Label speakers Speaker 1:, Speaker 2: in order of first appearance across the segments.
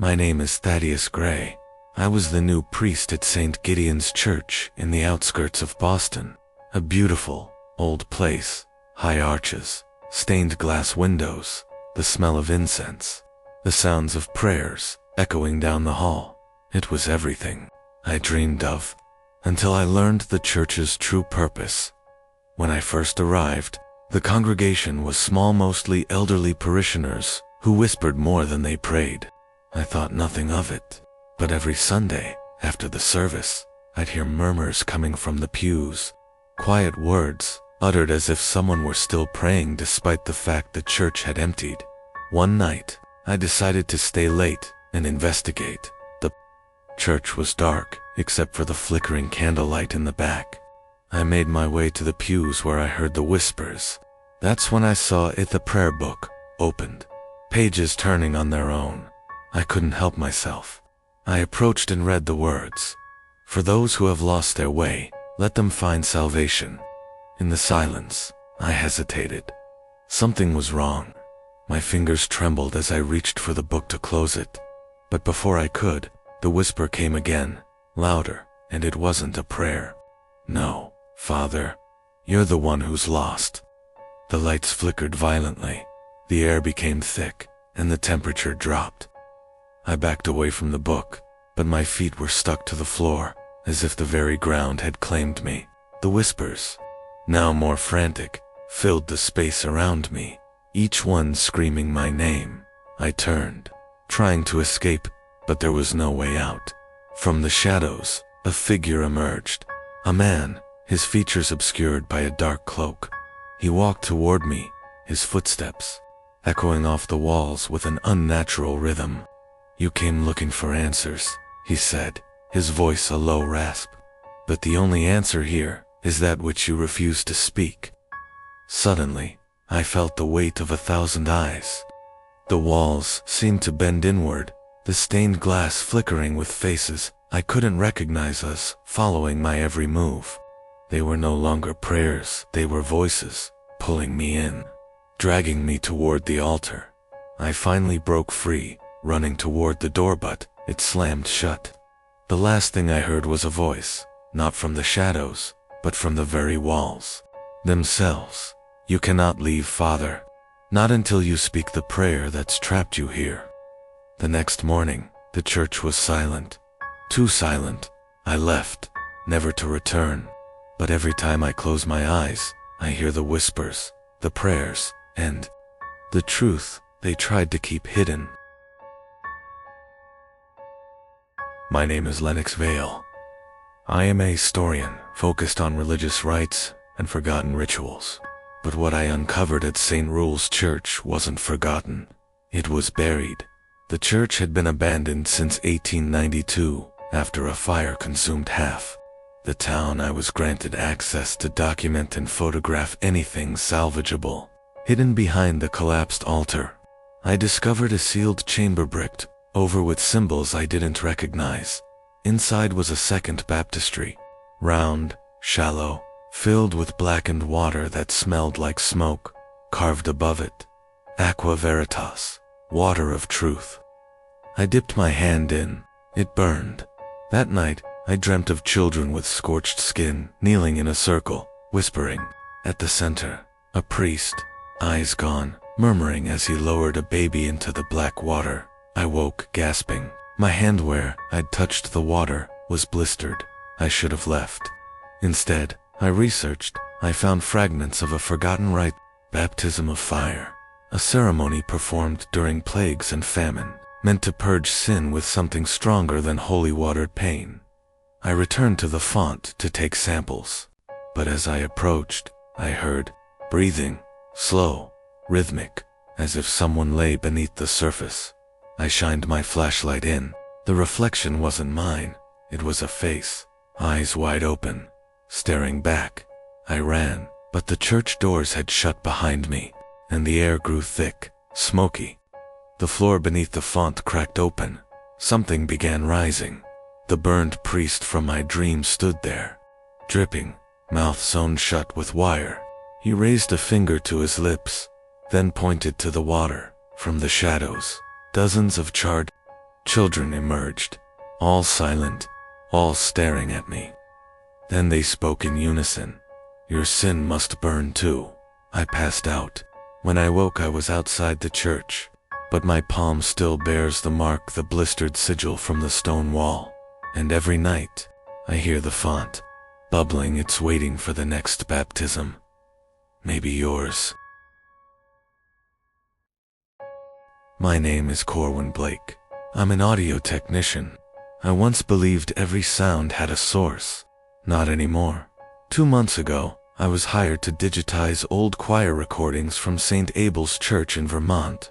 Speaker 1: My name is Thaddeus Gray. I was the new priest at St. Gideon's Church in the outskirts of Boston. A beautiful, old place, high arches, stained glass windows, the smell of incense, the sounds of prayers echoing down the hall. It was everything I dreamed of, until I learned the church's true purpose. When I first arrived, the congregation was small, mostly elderly parishioners who whispered more than they prayed. I thought nothing of it, but every Sunday, after the service, I'd hear murmurs coming from the pews, quiet words uttered as if someone were still praying despite the fact the church had emptied. One night, I decided to stay late and investigate. The church was dark, except for the flickering candlelight in the back. I made my way to the pews where I heard the whispers. That's when I saw the prayer book opened, pages turning on their own. I couldn't help myself. I approached and read the words. For those who have lost their way, let them find salvation. In the silence, I hesitated. Something was wrong. My fingers trembled as I reached for the book to close it. But before I could, the whisper came again, louder, and it wasn't a prayer. No, Father, you're the one who's lost. The lights flickered violently. The air became thick, and the temperature dropped. I backed away from the book, but my feet were stuck to the floor, as if the very ground had claimed me. The whispers, now more frantic, filled the space around me, each one screaming my name. I turned, trying to escape, but there was no way out. From the shadows, a figure emerged. A man, his features obscured by a dark cloak. He walked toward me, his footsteps echoing off the walls with an unnatural rhythm. You came looking for answers, he said, his voice a low rasp. But the only answer here is that which you refuse to speak. Suddenly, I felt the weight of 1,000 eyes. The walls seemed to bend inward, the stained glass flickering with faces I couldn't recognize us following my every move. They were no longer prayers, they were voices, pulling me in, dragging me toward the altar. I finally broke free, running toward the door, but it slammed shut. The last thing I heard was a voice, not from the shadows, but from the very walls themselves. You cannot leave, Father. Not until you speak the prayer that's trapped you here. The next morning, the church was silent. Too silent. I left, never to return. But every time I close my eyes, I hear the whispers, the prayers, and the truth they tried to keep hidden. My name is Lennox Vale. I am a historian focused on religious rites and forgotten rituals. But what I uncovered at St. Rule's Church wasn't forgotten. It was buried. The church had been abandoned since 1892 after a fire consumed half the town. I was granted access to document and photograph anything salvageable. Hidden behind the collapsed altar, I discovered a sealed chamber bricked over with symbols I didn't recognize. Inside was a second baptistry, round, shallow, filled with blackened water that smelled like smoke. Carved above it, Aqua Veritas, water of truth. I dipped my hand in. It burned. That night, I dreamt of children with scorched skin kneeling in a circle, whispering. At the center, a priest, eyes gone, murmuring as he lowered a baby into the black water. I woke, gasping. My hand where I'd touched the water was blistered. I should have left. Instead, I researched. I found fragments of a forgotten rite, baptism of fire, a ceremony performed during plagues and famine, meant to purge sin with something stronger than holy watered pain. I returned to the font to take samples, but as I approached, I heard breathing, slow, rhythmic, as if someone lay beneath the surface. I shined my flashlight in. The reflection wasn't mine. It was a face, eyes wide open, staring back. I ran, but the church doors had shut behind me, and the air grew thick, smoky. The floor beneath the font cracked open. Something began rising. The burned priest from my dream stood there, dripping, mouth sewn shut with wire. He raised a finger to his lips, then pointed to the water. From the shadows, dozens of charred Children emerged, all silent, all staring at me. Then they spoke in unison. "Your sin must burn too." I passed out. When I woke, I was outside the church, but my palm still bears the mark, the blistered sigil from the stone wall. And every night, I hear the font, bubbling, it's waiting for the next baptism. Maybe yours. My name is Corwin Blake. I'm an audio technician. I once believed every sound had a source. Not anymore. 2 months ago, I was hired to digitize old choir recordings from St. Abel's Church in Vermont.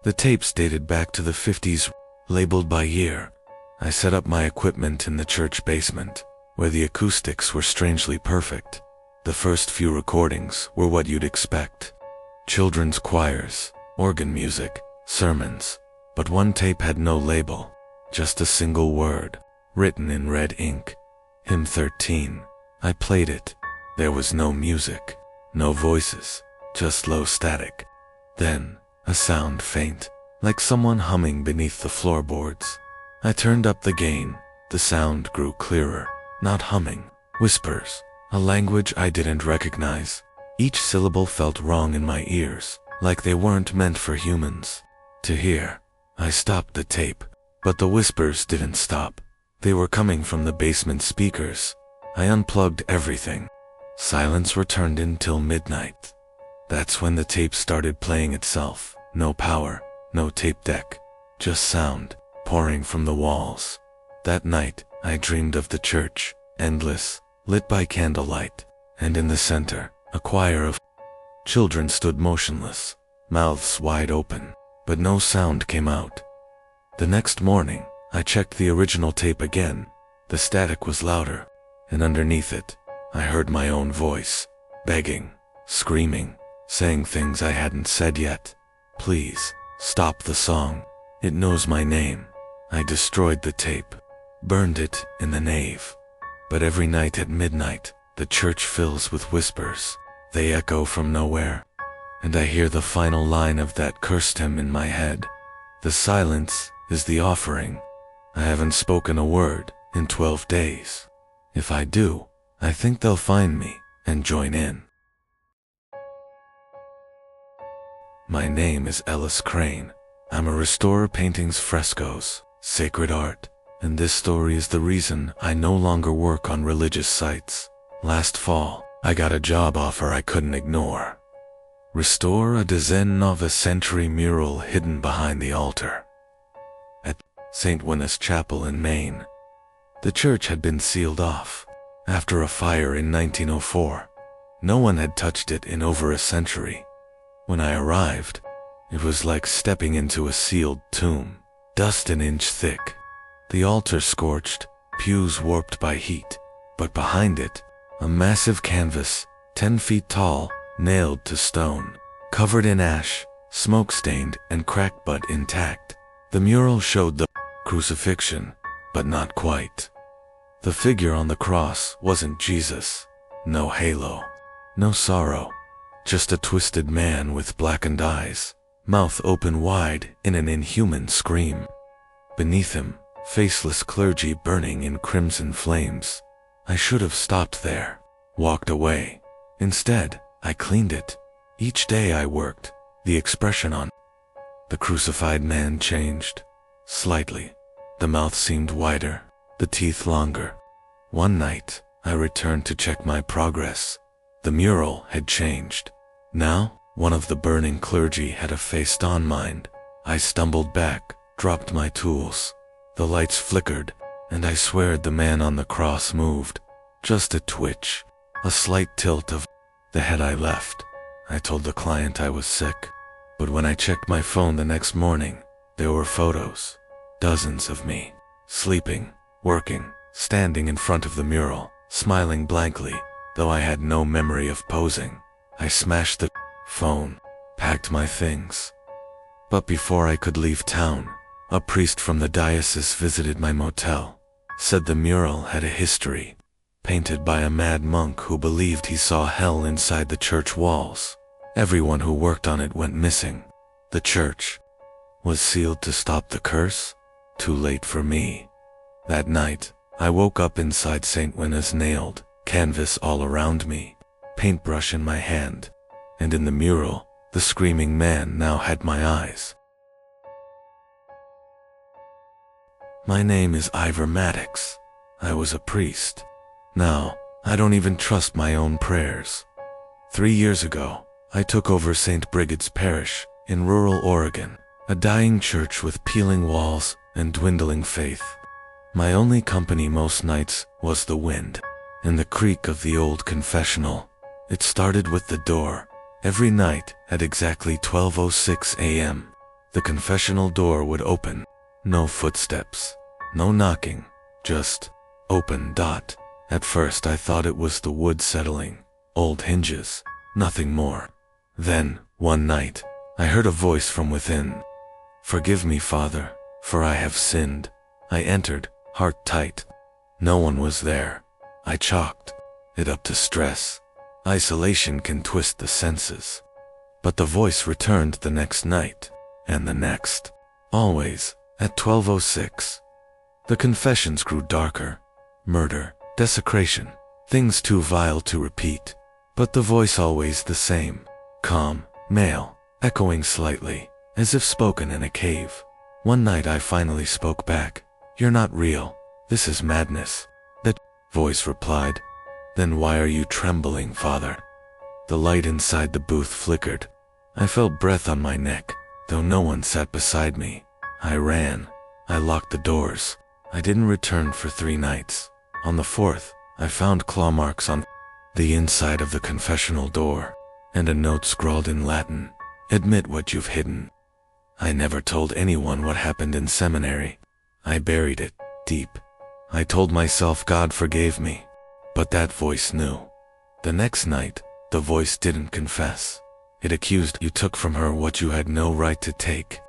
Speaker 1: The tapes dated back to the 50s, labeled by year. I set up my equipment in the church basement, where the acoustics were strangely perfect. The first few recordings were what you'd expect. Children's choirs, organ music, sermons. But one tape had no label, just a single word, written in red ink. Hymn 13. I played it. There was no music, no voices, just low static. Then, a sound faint, like someone humming beneath the floorboards. I turned up the gain. The sound grew clearer, not humming, whispers, a language I didn't recognize. Each syllable felt wrong in my ears, like they weren't meant for humans to hear. I stopped the tape, but the whispers didn't stop. They were coming from the basement speakers. I unplugged everything. Silence returned until midnight. That's when the tape started playing itself. No power, no tape deck, just sound pouring from the walls. That night, I dreamed of the church, endless, lit by candlelight, and in the center, a choir of children stood motionless, mouths wide open, but no sound came out. The next morning, I checked the original tape again. The static was louder, and underneath it, I heard my own voice, begging, screaming, saying things I hadn't said yet. "Please, stop the song. It knows my name." I destroyed the tape, burned it in the nave. But every night at midnight, the church fills with whispers. They echo from nowhere, and I hear the final line of that cursed hymn in my head. "The silence is the offering." I haven't spoken a word in 12 days. If I do, I think they'll find me and join in. My name is Ellis Crane. I'm a restorer, paintings, frescoes, sacred art, and this story is the reason I no longer work on religious sites. Last fall, I got a job offer I couldn't ignore. Restore a XIX-century mural hidden behind the altar at St. Witness Chapel in Maine. The church had been sealed off after a fire in 1904. No one had touched it in over a century. When I arrived, it was like stepping into a sealed tomb, dust an inch thick. The altar scorched, pews warped by heat, but behind it, a massive canvas, 10 feet tall, nailed to stone, covered in ash, smoke-stained and cracked but intact. The mural showed the crucifixion, but not quite. The figure on the cross wasn't Jesus. No halo, no sorrow, just a twisted man with blackened eyes, mouth open wide in an inhuman scream. Beneath him, faceless clergy burning in crimson flames. I should have stopped there, walked away. Instead, I cleaned it. Each day I worked, the expression on the crucified man changed. Slightly. The mouth seemed wider, the teeth longer. One night, I returned to check my progress. The mural had changed. Now, one of the burning clergy had a face on mine. I stumbled back, dropped my tools. The lights flickered, and I swear the man on the cross moved. Just a twitch, a slight tilt of the head. I left. I told the client I was sick. But when I checked my phone the next morning, there were photos. Dozens of me, sleeping, working, standing in front of the mural, smiling blankly, though I had no memory of posing. I smashed the phone, packed my things. But before I could leave town, a priest from the diocese visited my motel, said the mural had a history, painted by a mad monk who believed he saw hell inside the church walls. Everyone who worked on it went missing. The church was sealed to stop the curse. too late for me. That night, I woke up inside St. Winna's nailed, canvas all around me, paintbrush in my hand, and in the mural, the screaming man now had my eyes. My name is Ivor Maddox. I was a priest. Now, I don't even trust my own prayers. 3 years ago, I took over St. Brigid's Parish in rural Oregon, a dying church with peeling walls and dwindling faith. My only company most nights was the wind and the creak of the old confessional. It started with the door. Every night at exactly 12:06 a.m., the confessional door would open. No footsteps, no knocking, just open. At first I thought it was the wood settling, old hinges, nothing more. Then, one night, I heard a voice from within. "Forgive me, Father, for I have sinned." I entered, heart tight. No one was there. I chalked it up to stress. Isolation can twist the senses. But the voice returned the next night, and the next. Always, at 12:06. The confessions grew darker. Murder, desecration, things too vile to repeat. But the voice always the same. Calm, male, echoing slightly, as if spoken in a cave. One night I finally spoke back. "You're not real. This is madness." That voice replied, "Then why are you trembling, Father?" The light inside the booth flickered. I felt breath on my neck, though no one sat beside me. I ran. I locked the doors. I didn't return for 3 nights. On the 4th, I found claw marks on the inside of the confessional door, and a note scrawled in Latin, "Admit what you've hidden." I never told anyone what happened in seminary. I buried it deep. I told myself God forgave me, but that voice knew. The next night, the voice didn't confess. It accused you took from her what you had no right to take.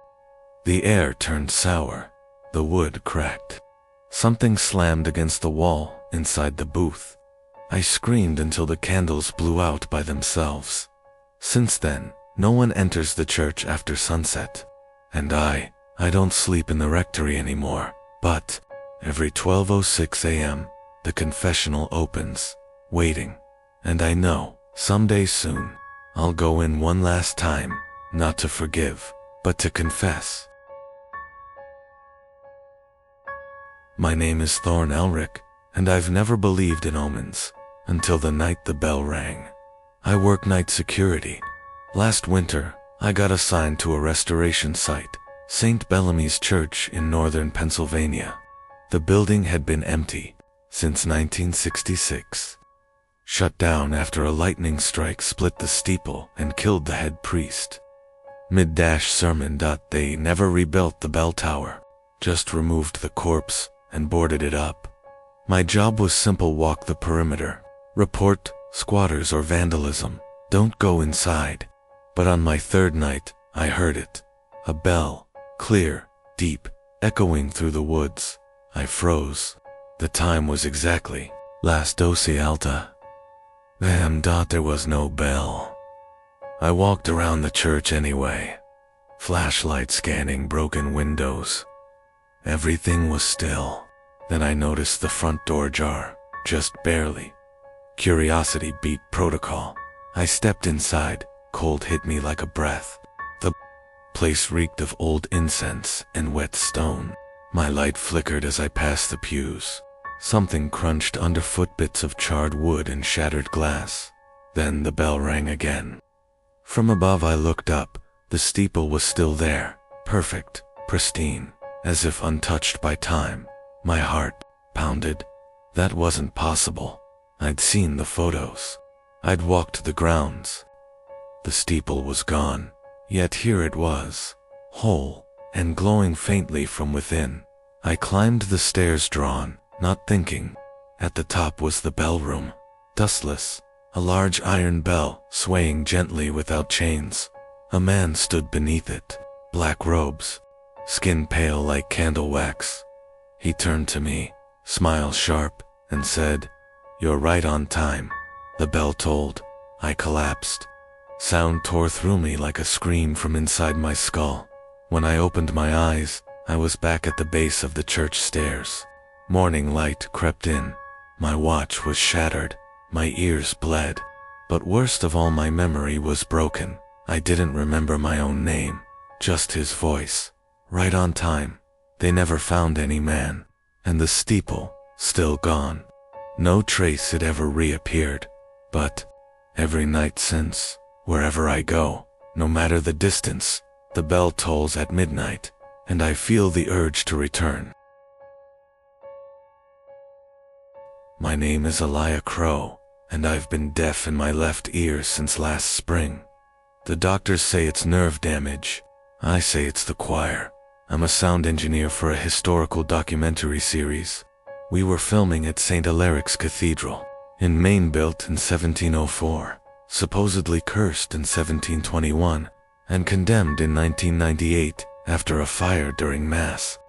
Speaker 1: The air turned sour. The wood cracked. Something slammed against the wall inside the booth. I screamed until the candles blew out by themselves. Since then, no one enters the church after sunset. And I don't sleep in the rectory anymore. But every 12:06 a.m., the confessional opens, waiting. And I know, someday soon, I'll go in one last time, not to forgive, but to confess. My name is Thorn Elric, and I've never believed in omens, until the night the bell rang. I work night security. Last winter, I got assigned to a restoration site, St. Bellamy's Church in northern Pennsylvania. The building had been empty since 1966. Shut down after a lightning strike split the steeple and killed the head priest. Mid-sermon. They never rebuilt the bell tower, just removed the corpse and boarded it up. My job was simple: walk the perimeter, report squatters or vandalism, don't go inside. But on my 3rd night, I heard it. A bell, clear, deep, echoing through the woods. I froze. The time was exactly las 12 alta. There was no bell. I walked around the church anyway, flashlight scanning broken windows. Everything was still. Then I noticed the front door jar, just barely. Curiosity beat protocol. I stepped inside. Cold hit me like a breath. The place reeked of old incense and wet stone. My light flickered as I passed the pews. Something crunched underfoot, bits of charred wood and shattered glass. Then the bell rang again. From above I looked up. The steeple was still there, perfect, pristine, as if untouched by time. My heart pounded. That wasn't possible. I'd seen the photos. I'd walked the grounds. The steeple was gone, yet here it was, whole and glowing faintly from within. I climbed the stairs, drawn, not thinking. At the top was the bell room, dustless, a large iron bell swaying gently without chains. A man stood beneath it, black robes, skin pale like candle wax. He turned to me, smile sharp, and said, "You're right on time." The bell tolled. I collapsed. Sound tore through me like a scream from inside my skull. When I opened my eyes, I was back at the base of the church stairs. Morning light crept in. My watch was shattered. My ears bled. But worst of all, my memory was broken. I didn't remember my own name, just his voice. Right on time. They never found any man. And the steeple, still gone. No trace had ever reappeared. But every night since, wherever I go, no matter the distance, the bell tolls at midnight, and I feel the urge to return. My name is Elijah Crow, and I've been deaf in my left ear since last spring. The doctors say it's nerve damage. I say it's the choir. I'm a sound engineer for a historical documentary series. We were filming at St. Alaric's Cathedral, in Maine, built in 1704, supposedly cursed in 1721, and condemned in 1998 after a fire during Mass.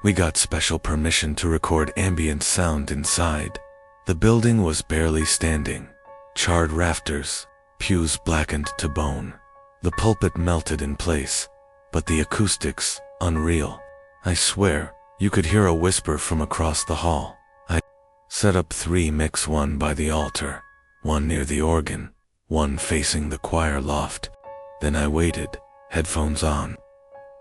Speaker 1: We got special permission to record ambient sound inside. The building was barely standing. Charred rafters, pews blackened to bone. The pulpit melted in place, but the acoustics, unreal. I swear, you could hear a whisper from across the hall. I set up 3 mics, one by the altar, one near the organ, one facing the choir loft. Then I waited, headphones on,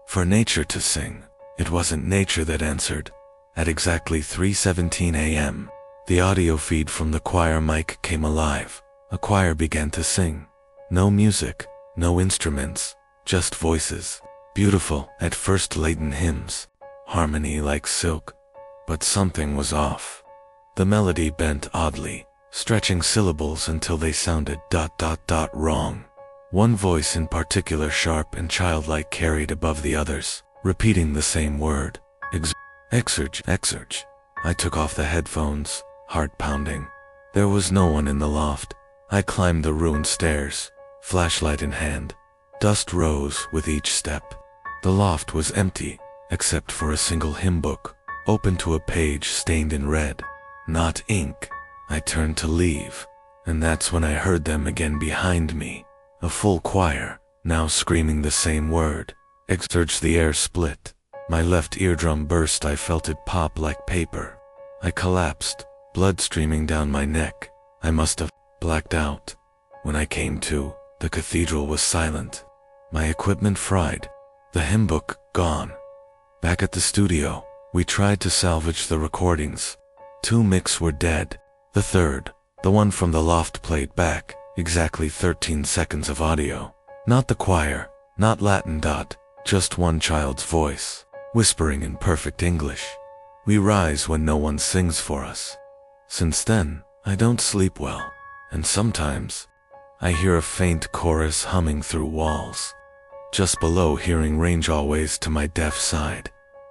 Speaker 1: for nature to sing. It wasn't nature that answered. At exactly 3:17 a.m., the audio feed from the choir mic came alive. A choir began to sing. No music, no instruments, just voices. Beautiful, at first latent hymns, harmony like silk. But something was off. The melody bent oddly, stretching syllables until they sounded ... wrong. One voice in particular, sharp and childlike, carried above the others, repeating the same word. Exurge. I took off the headphones, heart pounding. There was no one in the loft. I climbed the ruined stairs, flashlight in hand. Dust rose with each step. The loft was empty, except for a single hymn book, open to a page stained in red. Not ink. I turned to leave, and that's when I heard them again behind me. A full choir, now screaming the same word. Exurge. The air split. My left eardrum burst. I felt it pop like paper. I collapsed, blood streaming down my neck. I must have blacked out. When I came to, the cathedral was silent. My equipment fried. The hymn book gone. Back at the studio, we tried to salvage the recordings. 2 mics were dead. The third, the one from the loft, played back exactly 13 seconds of audio. Not the choir, not Latin. Just one child's voice, whispering in perfect English. We rise when no one sings for us. Since then, I don't sleep well, and sometimes I hear a faint chorus humming through walls. Just below, hearing range always to my deaf side.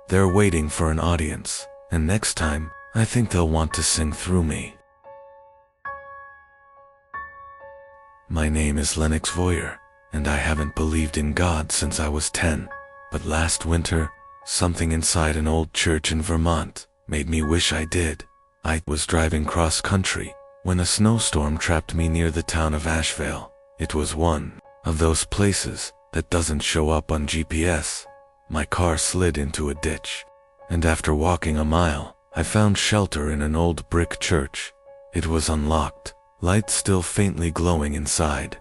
Speaker 1: They're waiting for an audience, and next time, I think they'll want to sing through me. My name is Lennox Voyer, and I haven't believed in God since I was 10. But last winter, something inside an old church in Vermont made me wish I did. I was driving cross country when a snowstorm trapped me near the town of Asheville. It was one of those places that doesn't show up on GPS. My car slid into a ditch, and after walking a mile, I found shelter in an old brick church. It was unlocked, light still faintly glowing inside.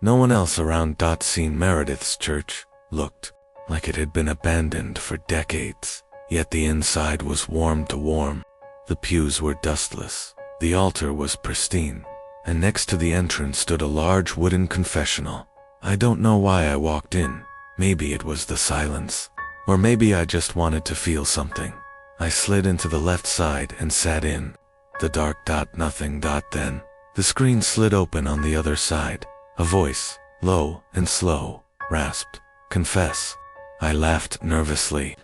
Speaker 1: No one else around. St. Meredith's church looked like it had been abandoned for decades, yet the inside was warm to warm. The pews were dustless, the altar was pristine, and next to the entrance stood a large wooden confessional. I don't know why I walked in. Maybe it was the silence, or maybe I just wanted to feel something. I slid into the left side and sat in. The dark. Nothing. Then the screen slid open on the other side. A voice, low and slow, rasped, "Confess." I laughed nervously.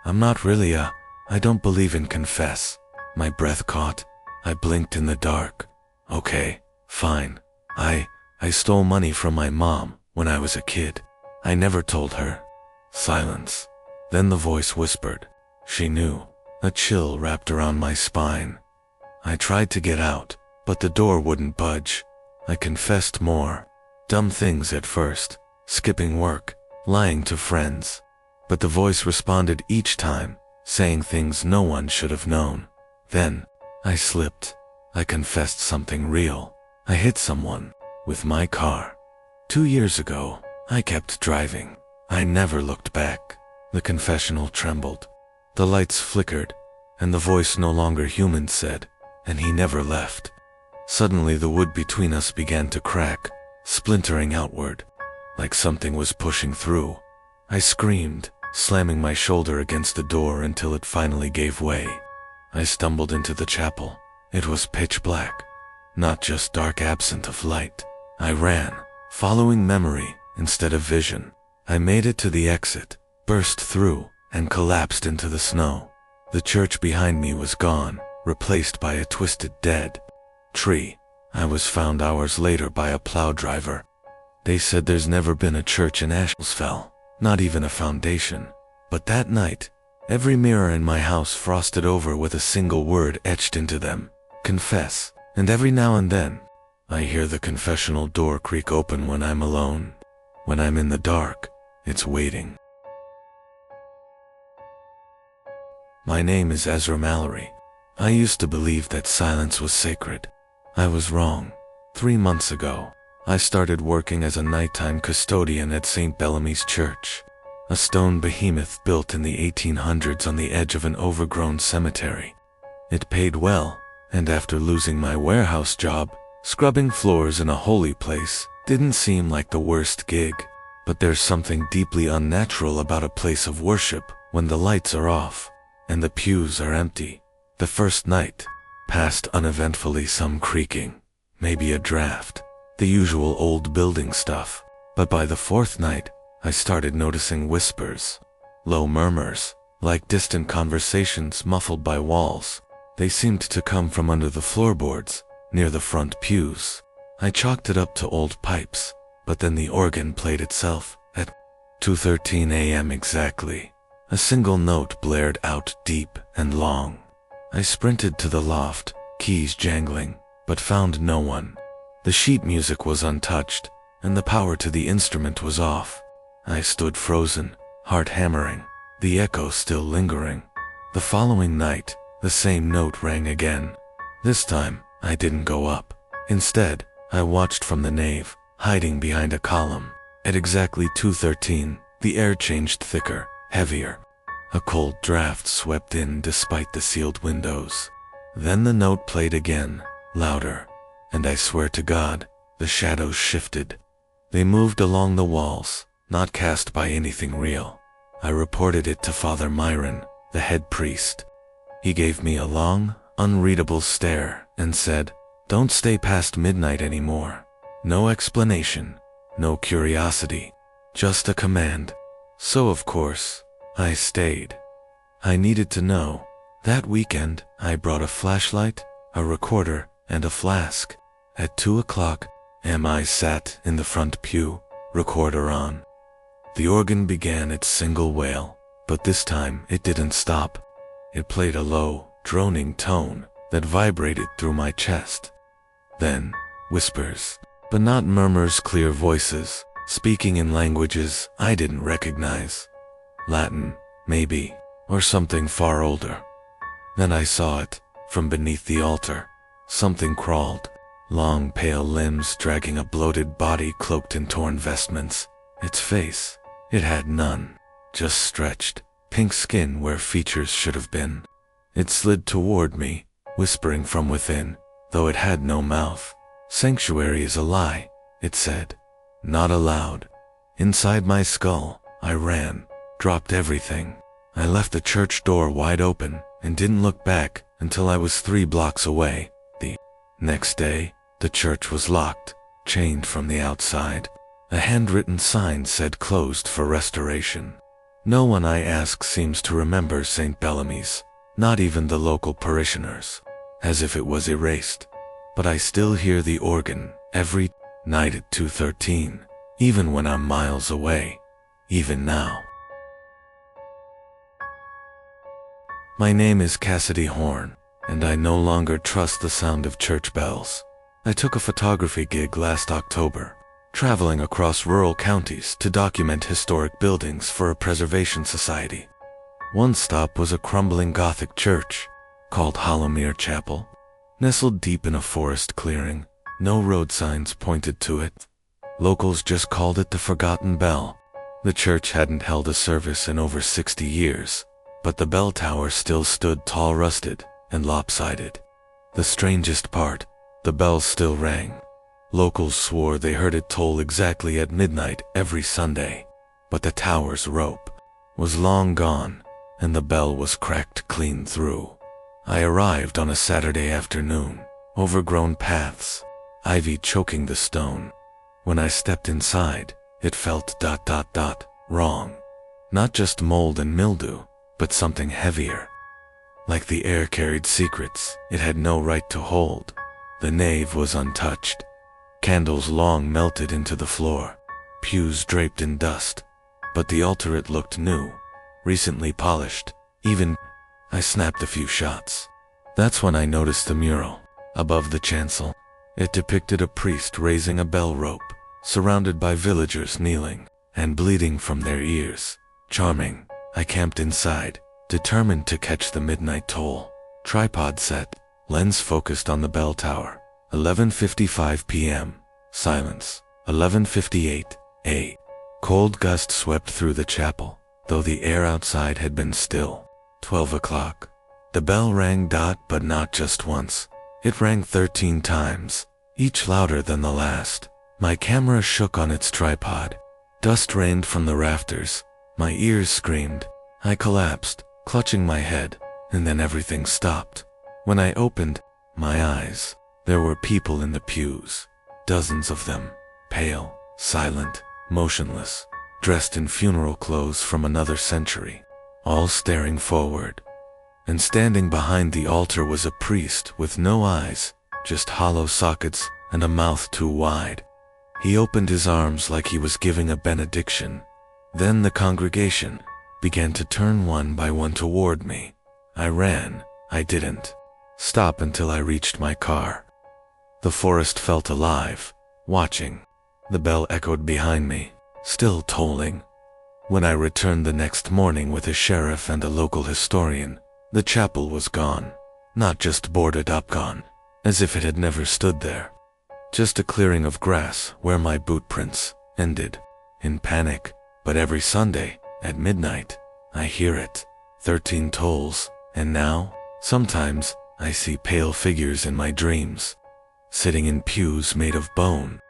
Speaker 1: "I'm not really I don't believe in confess." My breath caught. I blinked in the dark. "Okay, fine. I stole money from my mom when I was a kid. I never told her." Silence. Then the voice whispered. She knew. A chill wrapped around my spine. I tried to get out, but the door wouldn't budge. I confessed more. Dumb things at first. Skipping work, lying to friends. but the voice responded each time, saying things no one should have known. Then, I slipped. I confessed something real. I hit someone with my car. 2 years ago, I kept driving. I never looked back. The confessional trembled. The lights flickered, and the voice no longer human said, "And he never left." Suddenly the wood between us began to crack, splintering outward, like something was pushing through. I screamed, slamming my shoulder against the door until it finally gave way. I stumbled into the chapel. It was pitch black, not just dark absent of light. I ran, following memory instead of vision. I made it to the exit, burst through, and collapsed into the snow. The church behind me was gone, replaced by a twisted dead tree. I was found hours later by a plow driver. They said there's never been a church in Ashfell, not even a foundation. But that night, every mirror in my house frosted over with a single word etched into them: confess. And every now and then, I hear the confessional door creak open when I'm alone. When I'm in the dark, it's waiting. My name is Ezra Mallory. I used to believe that silence was sacred. I was wrong. 3 months ago, I started working as a nighttime custodian at St. Bellamy's Church, a stone behemoth built in the 1800s on the edge of an overgrown cemetery. It paid well, and after losing my warehouse job, scrubbing floors in a holy place didn't seem like the worst gig. But there's something deeply unnatural about a place of worship when the lights are off and the pews are empty. The first night passed uneventfully, some creaking, maybe a draft, the usual old building stuff. But by the 4th night, I started noticing whispers, low murmurs, like distant conversations muffled by walls. They seemed to come from under the floorboards, near the front pews. I chalked it up to old pipes, but then the organ played itself at 2:13 a.m. exactly. A single note blared out deep and long. I sprinted to the loft, keys jangling, but found no one. The sheet music was untouched, and the power to the instrument was off. I stood frozen, heart hammering, the echo still lingering. The following night, the same note rang again. This time, I didn't go up. Instead, I watched from the nave, hiding behind a column. At exactly 2:13, the air changed thicker, heavier. A cold draft swept in despite the sealed windows. Then the note played again, louder, and I swear to God, the shadows shifted. They moved along the walls, not cast by anything real. I reported it to Father Myron, the head priest. He gave me a long, unreadable stare and said, "Don't stay past midnight anymore." No explanation, no curiosity, just a command. So of course, I stayed. I needed to know. That weekend, I brought a flashlight, a recorder, and a flask. At 2 o'clock, I sat in the front pew, recorder on. The organ began its single wail, but this time it didn't stop. It played a low, droning tone that vibrated through my chest. Then, whispers, but not murmurs, clear voices, speaking in languages I didn't recognize. Latin, maybe, or something far older. Then I saw it, from beneath the altar. Something crawled, long pale limbs dragging a bloated body cloaked in torn vestments. Its face, it had none, just stretched, pink skin where features should have been. It slid toward me, whispering from within, though it had no mouth. "Sanctuary is a lie," it said. "Not allowed." Inside my skull, I ran, dropped everything. I left the church door wide open and didn't look back until I was 3 blocks away. The next day, the church was locked, chained from the outside. A handwritten sign said closed for restoration. No one I ask seems to remember St. Bellamy's, not even the local parishioners, as if it was erased. But I still hear the organ every night at 2:13, even when I'm miles away, even now. My name is Cassidy Horn, and I no longer trust the sound of church bells. I took a photography gig last October. traveling across rural counties to document historic buildings for a preservation society. One stop was a crumbling Gothic church called Hollowmere Chapel, nestled deep in a forest clearing. No road signs pointed to it. Locals just called it the Forgotten Bell. The church hadn't held a service in over 60 years, but the bell tower still stood tall, rusted, and lopsided. The strangest part, the bells still rang. Locals swore they heard it toll exactly at midnight every Sunday, but the tower's rope was long gone, and the bell was cracked clean through. I arrived on a Saturday afternoon, overgrown paths, ivy choking the stone. When I stepped inside, it felt wrong. Not just mold and mildew, but something heavier. Like the air carried secrets it had no right to hold. The nave was untouched. Candles long melted into the floor, pews draped in dust. But the altar, it looked new, recently polished. I snapped a few shots. That's when I noticed the mural above the chancel. It depicted a priest raising a bell rope, surrounded by villagers kneeling and bleeding from their ears. Charming. I camped inside, determined to catch the midnight toll. Tripod set, lens focused on the bell tower. 11:55 p.m. Silence. 11:58 a. Cold gust swept through the chapel, though the air outside had been still. 12 o'clock. The bell rang, but not just once. It rang 13 times, each louder than the last. My camera shook on its tripod. Dust rained from the rafters. My ears screamed. I collapsed, clutching my head, and then everything stopped. When I opened my eyes, there were people in the pews, dozens of them, pale, silent, motionless, dressed in funeral clothes from another century, all staring forward. And standing behind the altar was a priest with no eyes, just hollow sockets and a mouth too wide. He opened his arms like he was giving a benediction. Then the congregation began to turn one by one toward me. I ran. I didn't stop until I reached my car. The forest felt alive, watching. The bell echoed behind me, still tolling. When I returned the next morning with a sheriff and a local historian, the chapel was gone. Not just boarded up, gone, as if it had never stood there. Just a clearing of grass where my boot prints ended. In panic, but every Sunday, at midnight, I hear it. 13 tolls, and now, sometimes, I see pale figures in my dreams, sitting in pews made of bone.